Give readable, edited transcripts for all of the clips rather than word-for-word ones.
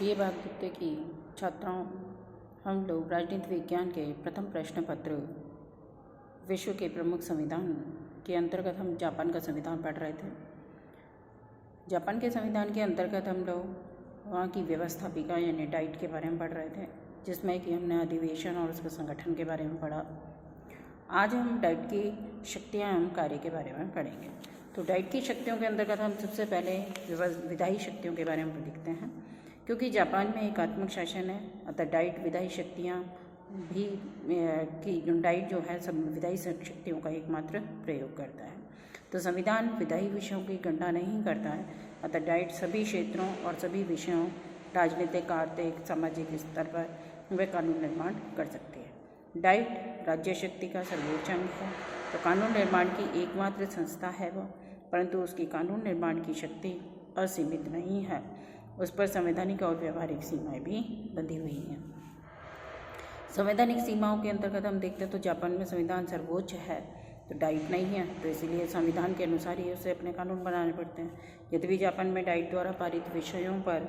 ये बात देखते कि छात्राओं हम लोग राजनीति विज्ञान के प्रथम प्रश्न पत्र विश्व के प्रमुख संविधान के अंतर्गत हम जापान का संविधान पढ़ रहे थे। जापान के संविधान के अंतर्गत हम लोग वहाँ की व्यवस्थापिका यानी डाइट के बारे में पढ़ रहे थे, जिसमें कि हमने अधिवेशन और उसके संगठन के बारे में पढ़ा। आज हम डाइट की शक्तियाँ एवं कार्य के बारे में पढ़ेंगे। तो डाइट की शक्तियों के अंतर्गत हम सबसे पहले विधायी शक्तियों के बारे में देखते हैं। क्योंकि जापान में एकात्मक शासन है, अतः डाइट विधायी शक्तियाँ भी की डाइट जो है सब विधायी शक्तियों का एकमात्र प्रयोग करता है। तो संविधान विधायी विषयों की गणना नहीं करता है, अतः डाइट सभी क्षेत्रों और सभी विषयों राजनीतिक, आर्थिक, सामाजिक स्तर पर वे कानून निर्माण कर सकती है। डाइट राज्य शक्ति का सर्वोच्च अंग है, तो कानून निर्माण की एकमात्र संस्था है वह, परंतु उसकी कानून निर्माण की शक्ति असीमित नहीं है, उस पर संवैधानिक और व्यवहारिक सीमाएं भी बंधी हुई हैं। संवैधानिक सीमाओं के अंतर्गत हम देखते हैं तो जापान में संविधान सर्वोच्च है, तो डाइट नहीं है, तो इसीलिए संविधान के अनुसार ही उसे अपने कानून बनाने पड़ते हैं। यद्यपि जापान में डाइट द्वारा पारित विषयों पर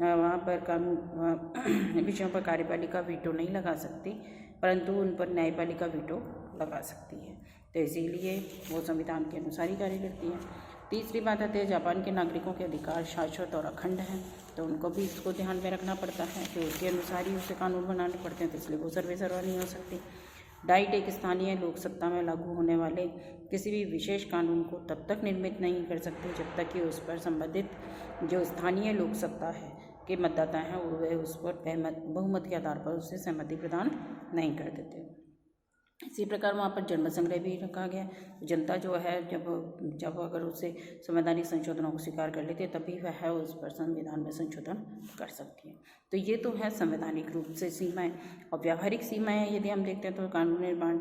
वहाँ पर कानून विषयों पर कार्यपालिका वीटो नहीं लगा सकती, परंतु उन पर न्यायपालिका वीटो लगा सकती है, तो इसीलिए वो संविधान के अनुसार ही कार्य करती है। तीसरी बात आती है, जापान के नागरिकों के अधिकार शाश्वत और अखंड हैं, तो उनको भी इसको ध्यान में रखना पड़ता है कि उसके अनुसार ही उसे कानून बनाने पड़ते हैं, तो इसलिए वो सर्वा नहीं हो सकती। डाइट एक स्थानीय लोक सत्ता में लागू होने वाले किसी भी विशेष कानून को तब तक निर्मित नहीं कर सकते जब तक कि उस पर संबंधित जो स्थानीय लोक सत्ता है के मतदाता हैं वे उस पर बहुमत के आधार पर उससे सहमति प्रदान नहीं कर देते। इसी प्रकार वहाँ पर जन्म संग्रह भी रखा गया। जनता जो है जब अगर उसे संवैधानिक संशोधनों को स्वीकार कर लेती है तभी वह उस पर संविधान में संशोधन कर सकती है। तो ये तो है संवैधानिक रूप से सीमाएं। और व्यावहारिक सीमाएं यदि हम देखते हैं तो कानून निर्माण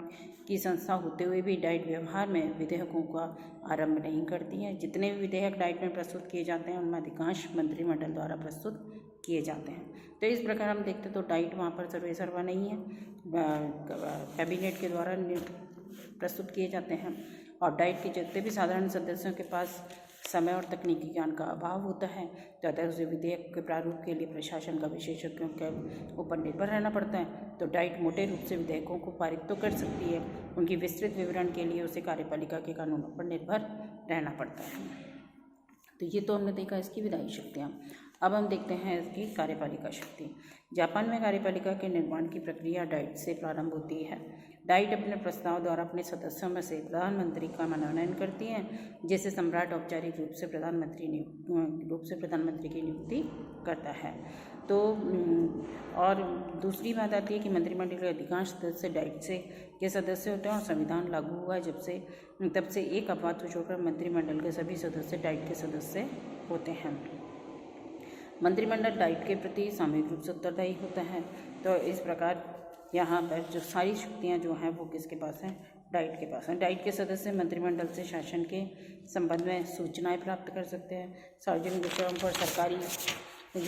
की संस्था होते हुए भी डाइट व्यवहार में विधेयकों का आरंभ नहीं करती है। जितने भी विधेयक डाइट में प्रस्तुत किए जाते हैं उनमें अधिकांश मंत्रिमंडल द्वारा प्रस्तुत किए जाते हैं। तो इस प्रकार हम देखते तो डाइट वहाँ पर सर्वा नहीं है, कैबिनेट के द्वारा प्रस्तुत किए जाते हैं। और डाइट के जितने भी साधारण सदस्यों के पास समय और तकनीकी ज्ञान का अभाव होता है, तो अतः उसे विधेयक के प्रारूप के लिए प्रशासन का विशेषज्ञों के ऊपर निर्भर रहना पड़ता है। तो डाइट मोटे रूप से विधेयकों को पारित तो कर सकती है, उनकी विस्तृत विवरण के लिए उसे कार्यपालिका के कानूनों पर निर्भर रहना पड़ता है। तो ये तो हमने देखा इसकी विधायी शक्तियाँ। अब हम देखते हैं इसकी कार्यपालिका शक्ति। जापान में कार्यपालिका के निर्माण की प्रक्रिया डाइट से प्रारंभ होती है। डाइट अपने प्रस्ताव द्वारा अपने सदस्यों में से प्रधानमंत्री का मनोनयन करती है, जिसे सम्राट औपचारिक रूप से प्रधानमंत्री की नियुक्ति करता है। तो और दूसरी बात आती है कि मंत्रिमंडल के अधिकांश सदस्य डाइट से के सदस्य होते हैं और संविधान लागू हुआ तब से एक अपवाद को छोड़कर मंत्रिमंडल के सभी सदस्य डाइट के सदस्य होते हैं। मंत्रिमंडल डाइट के प्रति सामूहिक रूप से उत्तरदायी होता है। तो इस प्रकार यहाँ पर जो सारी शक्तियाँ जो हैं वो किसके पास हैं? डाइट के पास हैं। डाइट के सदस्य मंत्रिमंडल से शासन के संबंध में सूचनाएं प्राप्त कर सकते हैं, सार्वजनिक विषयों पर सरकारी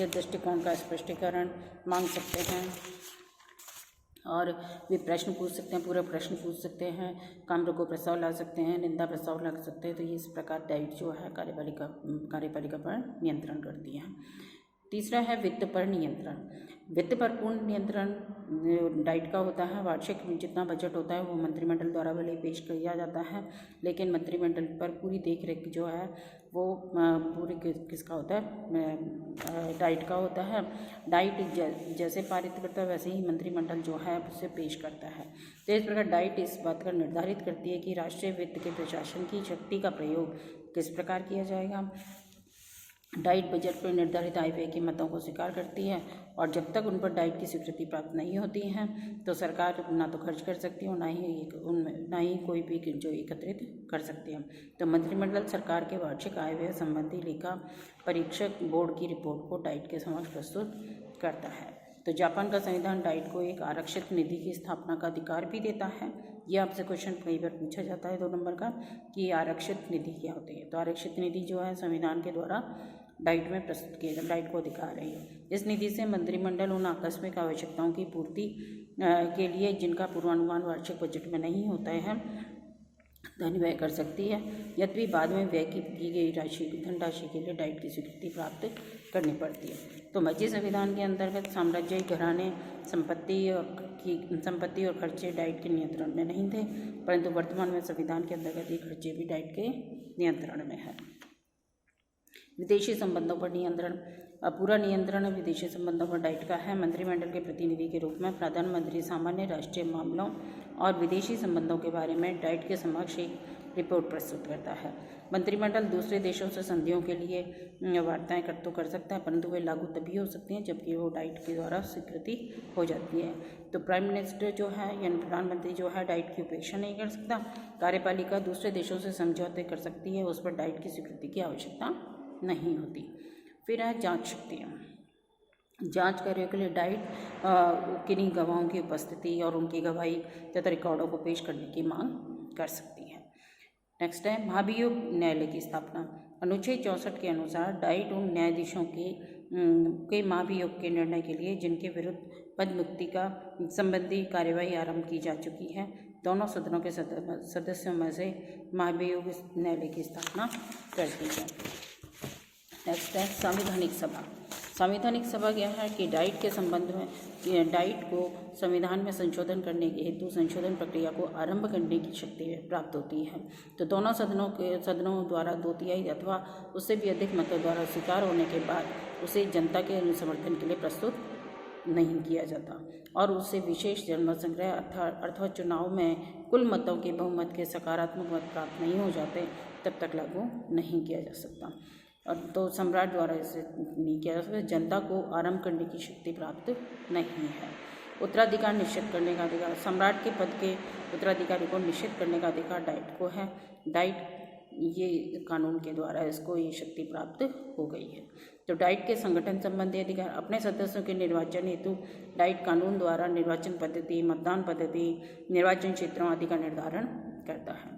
दृष्टिकोण का स्पष्टीकरण मांग सकते हैं और वे प्रश्न पूछ सकते हैं, पूरा प्रश्न पूछ सकते हैं, काम रोको प्रस्ताव ला सकते हैं, निंदा प्रस्ताव ला सकते हैं। तो इस प्रकार डाइट जो है कार्यपालिका पर नियंत्रण करती है। तीसरा है वित्त पर नियंत्रण। वित्त पर पूर्ण नियंत्रण डाइट का होता है। वार्षिक जितना बजट होता है वो मंत्रिमंडल द्वारा भले पेश किया जाता है, लेकिन मंत्रिमंडल पर पूरी देखरेख जो है वो पूरी किसका होता है? डाइट का होता है। डाइट जैसे पारित करता है वैसे ही मंत्रिमंडल जो है उसे पेश करता है। तो इस प्रकार डाइट इस बात का निर्धारित करती है कि राष्ट्रीय वित्त के प्रशासन की शक्ति का प्रयोग किस प्रकार किया जाएगा। डाइट बजट पर निर्धारित आय व्यय की मदों को स्वीकार करती है और जब तक उन पर डाइट की स्वीकृति प्राप्त नहीं होती है तो सरकार ना तो खर्च कर सकती है और ना ही कोई भी जो एकत्रित कर सकती है। तो मंत्रिमंडल सरकार के वार्षिक आय व्यय संबंधी लेखा परीक्षक बोर्ड की रिपोर्ट को डाइट के समक्ष प्रस्तुत करता है। तो जापान का संविधान डाइट को एक आरक्षित निधि की स्थापना का अधिकार भी देता है। यह आपसे क्वेश्चन कई बार पूछा जाता है 2 नंबर का कि आरक्षित निधि क्या होती है। तो आरक्षित निधि जो है संविधान के द्वारा डाइट में प्रस्तुत किया जाए, डाइट को अधिकार है। इस निधि से मंत्रिमंडल उन आकस्मिक आवश्यकताओं की पूर्ति के लिए जिनका पूर्वानुमान वार्षिक बजट में नहीं होता है धन व्यय कर सकती है। यद्यपि बाद में व्यय की गई धनराशि के लिए डाइट की स्वीकृति प्राप्त करनी पड़ती है। तो मध्य संविधान के अंतर्गत साम्राज्यिक घराने संपत्ति और खर्चे डाइट के नियंत्रण में नहीं थे, परंतु वर्तमान में संविधान के अंतर्गत ये खर्चे भी डाइट के नियंत्रण में है। विदेशी संबंधों पर नियंत्रण। पूरा नियंत्रण विदेशी संबंधों पर डाइट का है। मंत्रिमंडल के प्रतिनिधि के रूप में प्रधानमंत्री सामान्य राष्ट्रीय मामलों और विदेशी संबंधों के बारे में डाइट के समक्ष एक रिपोर्ट प्रस्तुत करता है। मंत्रिमंडल दूसरे देशों से संधियों के लिए वार्ताएं तो कर सकता है, परंतु वे लागू तभी हो सकती हैं जबकि वो डाइट के द्वारा स्वीकृति हो जाती है। तो प्राइम मिनिस्टर जो है यानी प्रधानमंत्री जो है डाइट की उपेक्षा नहीं कर सकता। कार्यपालिका दूसरे देशों से समझौते कर सकती है, उस पर डाइट की स्वीकृति की आवश्यकता नहीं होती। फिर है जांच शक्तियाँ। जांच कार्यों के लिए डाइट किन्हीं गवाहों की उपस्थिति और उनकी गवाही तथा रिकॉर्डों को पेश करने की मांग कर सकती है। नेक्स्ट है महाभियोग न्यायालय की स्थापना। अनुच्छेद 64 के अनुसार डाइट उन न्यायाधीशों के महाभियोग के निर्णय के लिए जिनके विरुद्ध पद मुक्ति का संबंधी कार्यवाही आरंभ की जा चुकी है, दोनों सदनों के सदस्यों में से महाभियोग न्यायालय की स्थापना करती है। नेक्स्ट है संवैधानिक सभा। संवैधानिक सभा क्या है कि डाइट के संबंध में डाइट को संविधान में संशोधन करने के हेतु संशोधन प्रक्रिया को आरंभ करने की शक्ति प्राप्त होती है। तो दोनों सदनों द्वारा 2/3 अथवा उससे भी अधिक मतों द्वारा स्वीकार होने के बाद उसे जनता के समर्थन के लिए प्रस्तुत नहीं किया जाता और उससे विशेष जनमत संग्रह अथवा चुनाव में कुल मतों के बहुमत के सकारात्मक मत प्राप्त नहीं हो जाते तब तक लागू नहीं किया जा सकता। और तो सम्राट द्वारा इसे नहीं किया जा सकता। जनता को आरंभ करने की शक्ति प्राप्त नहीं है। उत्तराधिकार निश्चित करने का अधिकार। सम्राट के पद के उत्तराधिकारी को निश्चित करने का अधिकार डाइट को है। डाइट ये कानून के द्वारा इसको ये शक्ति प्राप्त हो गई है। तो डाइट के संगठन संबंधी अधिकार। अपने सदस्यों के निर्वाचन हेतु डाइट कानून द्वारा निर्वाचन पद्धति, मतदान पद्धति, निर्वाचन क्षेत्रों आदि का निर्धारण करता है।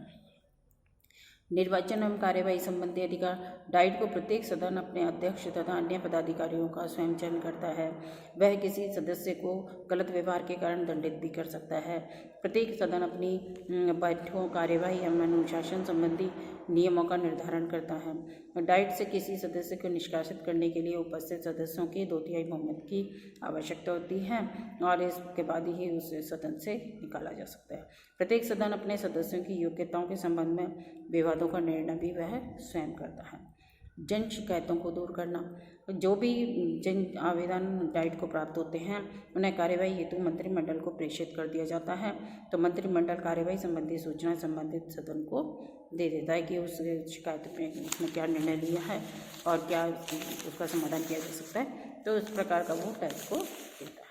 निर्वाचन एवं कार्यवाही संबंधी अधिकार। डाइट को प्रत्येक सदन अपने अध्यक्ष तथा अन्य पदाधिकारियों का स्वयं चयन करता है। वह किसी सदस्य को गलत व्यवहार के कारण दंडित भी कर सकता है। प्रत्येक सदन अपनी बैठकों, कार्यवाही एवं अनुशासन संबंधी नियमों का निर्धारण करता है। डाइट से किसी सदस्य को निष्कासित करने के लिए उपस्थित सदस्यों की 2/3 बहुमत की आवश्यकता होती है और इसके बाद ही उसे सदन से निकाला जा सकता है। प्रत्येक सदन अपने सदस्यों की योग्यताओं के संबंध में विवादों का निर्णय भी वह स्वयं करता है। जन शिकायतों को दूर करना। जो भी जन आवेदन डाइट को प्राप्त होते हैं उन्हें कार्यवाही हेतु मंत्रिमंडल को प्रेषित कर दिया जाता है। तो मंत्रिमंडल कार्यवाही संबंधी सूचना संबंधित सदन को दे देता है कि उस शिकायत में उसने क्या निर्णय लिया है और क्या उसका समाधान किया जा सकता है। तो इस प्रकार का वो डाइट को देता है।